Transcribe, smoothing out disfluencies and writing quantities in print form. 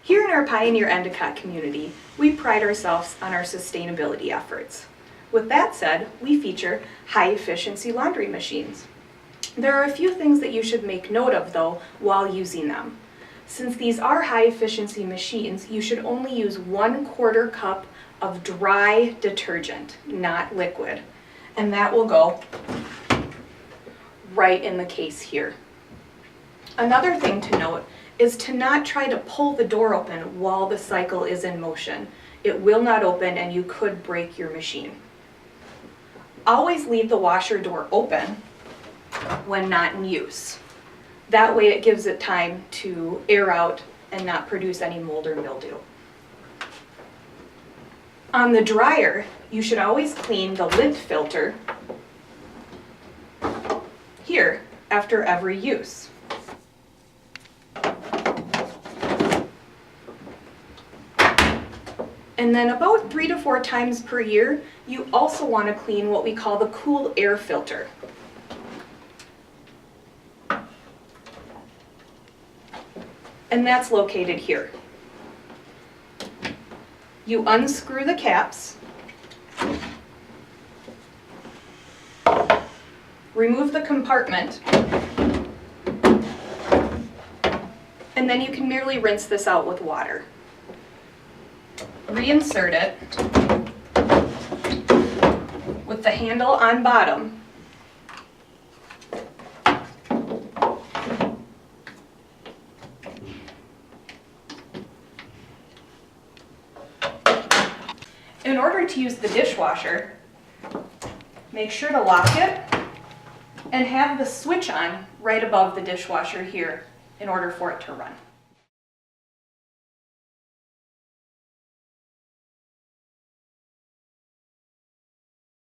Here in our Pioneer Endicott community, we pride ourselves on our sustainability efforts. With that said, we feature high-efficiency laundry machines. There are a few things that you should make note of, though, while using them. Since these are high-efficiency machines, you should only use 1/4 cup of dry detergent, not liquid. And that will go right in the case here. Another thing to note is to not try to pull the door open while the cycle is in motion. It will not open and you could break your machine. Always leave the washer door open when not in use. That way it gives it time to air out and not produce any mold or mildew. On the dryer, you should always clean the lint filter here after every use. And then about 3 to 4 times per year, you also want to clean what we call the cool air filter. And that's located here. You unscrew the caps, remove the compartment, and then you can merely rinse this out with water. Reinsert it with the handle on bottom. In order to use the dishwasher, make sure to lock it and have the switch on right above the dishwasher here in order for it to run.